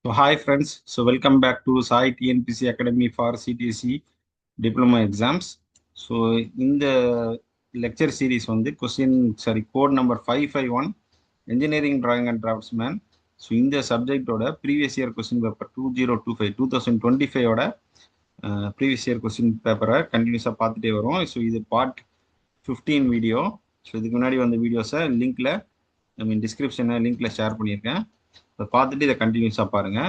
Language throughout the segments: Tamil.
So hi friends, so welcome back to Sai TNPC Academy for CTC Diploma Exams. So in the lecture series on the code number 551 Engineering Drawing and Draftsman. So in the subject order previous year question paper 2025 2025 ஓட previous year question paper கண்டினியூஸாக பார்த்துட்டே வரும். ஸோ இது பார்ட் 15 வீடியோ. ஸோ இதுக்கு முன்னாடி வந்த வீடியோஸை லிங்க்ல டிஸ்கிரிப்ஷனில் லிங்க்ல ஷேர் பண்ணியிருக்கேன். அதை பார்த்துட்டு இதை கண்டினியூஸாக பாருங்க.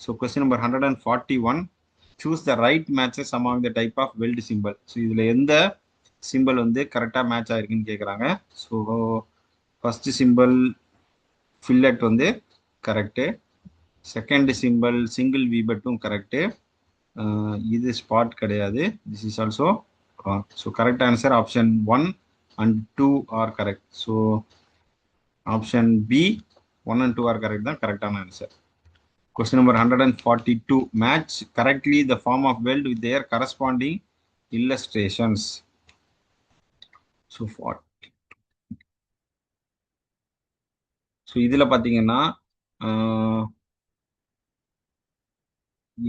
So question number 141, choose the right matches among the type of weld symbol. So இதில் எந்த சிம்பிள் வந்து கரெக்டாக மேட்ச் ஆயிருக்குன்னு கேட்குறாங்க. ஸோ ஃபர்ஸ்ட் சிம்பிள் ஃபில்லட் வந்து கரெக்டு, செகண்ட் சிம்பிள் சிங்கிள் வீபட்டும் கரெக்டு, இது ஸ்பாட் கிடையாது, this is also wrong. So correct answer option 1 and 2 are correct. So option B 1 and 2 are correct தான் கரெக்டான answer. Question number 142, match correctly the form of weld with their corresponding illustrations. So இதுல பாத்தீங்கன்னா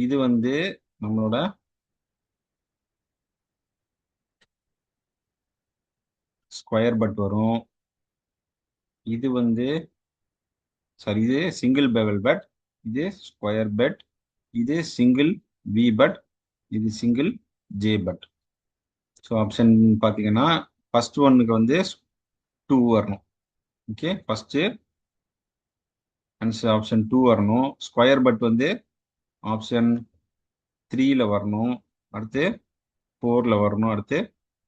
இது வந்து நம்மளோட ஸ்கொயர் பட் வரும். இது வந்து சாரி, இது சிங்கிள் பெவல் பட், இது ஸ்கொயர் பட், இது சிங்கிள் வி பட், இது single J but. So option பார்த்தீங்கன்னா ஃபர்ஸ்ட் ஒன்னுக்கு வந்து 2 வரணும். ஓகே, ஃபர்ஸ்ட் ஆன்சர் ஆப்ஷன் 2 வரணும். ஸ்கொயர் பட் வந்து ஆப்ஷன் 3ல வரணும், அடுத்து 4ல வரணும், அடுத்து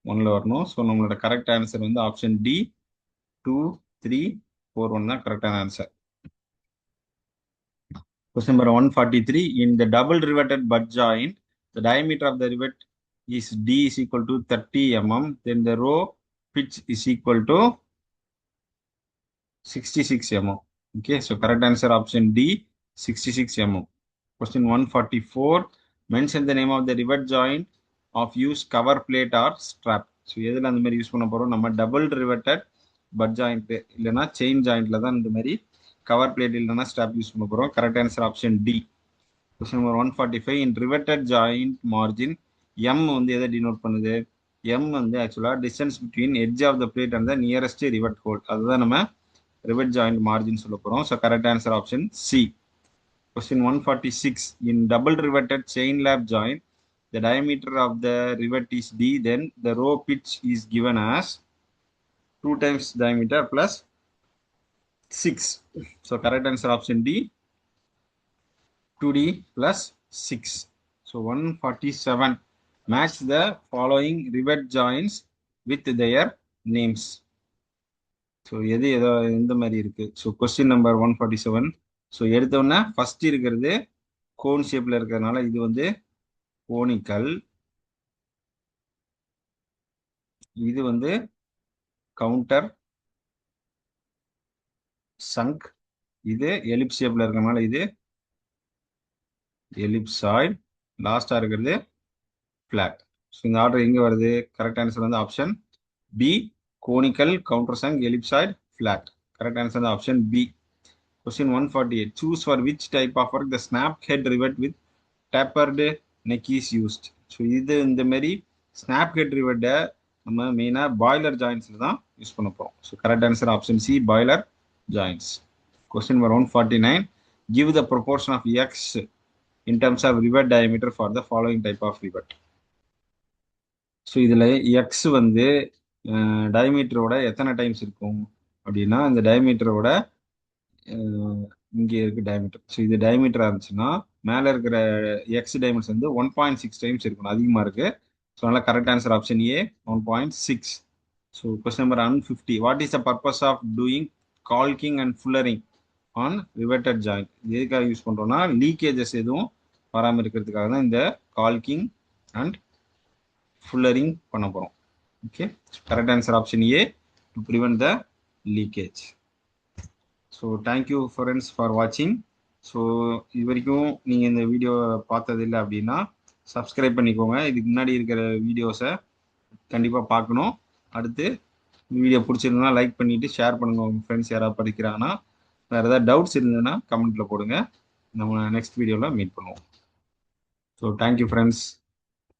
1ல வரணும். ஸோ நம்மளோட கரெக்ட் ஆன்சர் வந்து ஆப்ஷன் டி 2, 3, 4, 1 தான் கரெக்டான answer. Question number 143, in the double riveted butt joint, the diameter of the rivet is D is equal to 30 mm, then the row pitch is equal to 66 mm. Okay, so correct answer option D 66 mm. Question 144, mention the name of the rivet joint of use cover plate or strap. So எதில் அந்த மாதிரி யூஸ் பண்ண போறோம், நம்ம டபுள் ரிவெட்டட் பட் ஜாயிண்ட் இல்லைன்னா செயின் ஜாயிண்ட்ல தான் இந்த மாதிரி கவர் பிளேட் இல்லைன்னா ஸ்ட்ராப் யூஸ் பண்ண போறோம். Correct answer option D. Question number 145, in riveted joint margin M வந்து எதை டினோட் பண்ணுது? எம் வந்து ஆக்சுவலா distance between edge of the plate and the nearest rivet hole, அதுதான் நம்ம ரிவெட் ஜாயிண்ட் மார்ஜின் சொல்ல போறோம். So correct answer option C. Question 146, in double riveted chain lap joint, the diameter of the rivet is D, then the row pitch is given as 2 times diameter plus 6. So correct answer option D 2D plus 6. So 147, match the following rivet joints with their names. So எது ஏதோ இந்த மாதிரி இருக்கு. ஸோ கொஸ்டின் நம்பர் 147, ஸோ எடுத்தோன்னா ஃபர்ஸ்ட் இருக்கிறது கோன் ஷேப்ல இருக்கிறதுனால இது வந்து கோனிக்கல், இது வந்து கவுண்டர் சங்க், இது எலிப்ஸ் ஷேப்ல இருக்கிறதுனால இது எலிப்சாய்டு, லாஸ்டா இருக்கிறது பிளாட். ஸோ இந்த ஆர்டர் எங்க வருது? கரெக்ட் ஆன்சர் வந்து option B conical, countersunk, ellipsoid, flat. Correct answer வந்து option B. Question 148, choose for which type of work the snap head rivet with tapered neck is used. So இது இந்த மாதிரி ஸ்னாப் ஹெட் ரிவெட்டை நம்ம மெயினாக பாய்லர் ஜாயின்ஸில் தான் யூஸ் பண்ண போகிறோம். So correct answer option C boiler joints. Question number 149, give the proportion of x in terms of rivet diameter for the following type of rivet. So இதில் எக்ஸ் வந்து டயமீட்டரோட எத்தனை டைம்ஸ் இருக்கும் அப்படின்னா, இந்த டயமீட்டரோட இங்கே இருக்கு டயமீட்டர். ஸோ இது டயமீட்டரா இருந்துச்சுன்னா மேலே இருக்கிற எக்ஸ் டைமென்ஷன் வந்து 1.6 டைம்ஸ் இருக்கணும், அதிகமாக இருக்கு. ஸோ அதனால correct answer option A 1.6. So question number 150, what is the purpose of doing caulking and fullering on riveted joint? இது எதுக்காக யூஸ் பண்ணுறோம்னா லீக்கேஜஸ் எதுவும் வராமல் இருக்கிறதுக்காக தான் இந்த கால்கிங் அண்ட் ஃபுல்லரிங் பண்ண போகிறோம். Okay, correct answer option A to prevent the leakage. So thank you friends for வாட்சிங். ஸோ இது வரைக்கும் நீங்கள் இந்த வீடியோ பார்த்ததில்லை அப்படின்னா சப்ஸ்கிரைப் பண்ணிக்கோங்க. இதுக்கு முன்னாடி இருக்கிற வீடியோஸை கண்டிப்பாக பார்க்கணும். அடுத்து வீடியோ பிடிச்சிருந்தா லைக் பண்ணிவிட்டு ஷேர் பண்ணுங்கள் உங்கள் ஃப்ரெண்ட்ஸ் யாராவது படிக்கிறாங்கன்னா. வேறு ஏதாவது டவுட்ஸ் இருந்ததுன்னா கமெண்ட்டில் போடுங்க. நம்ம நெக்ஸ்ட் வீடியோவில் மீட் பண்ணுவோம். So thank you friends.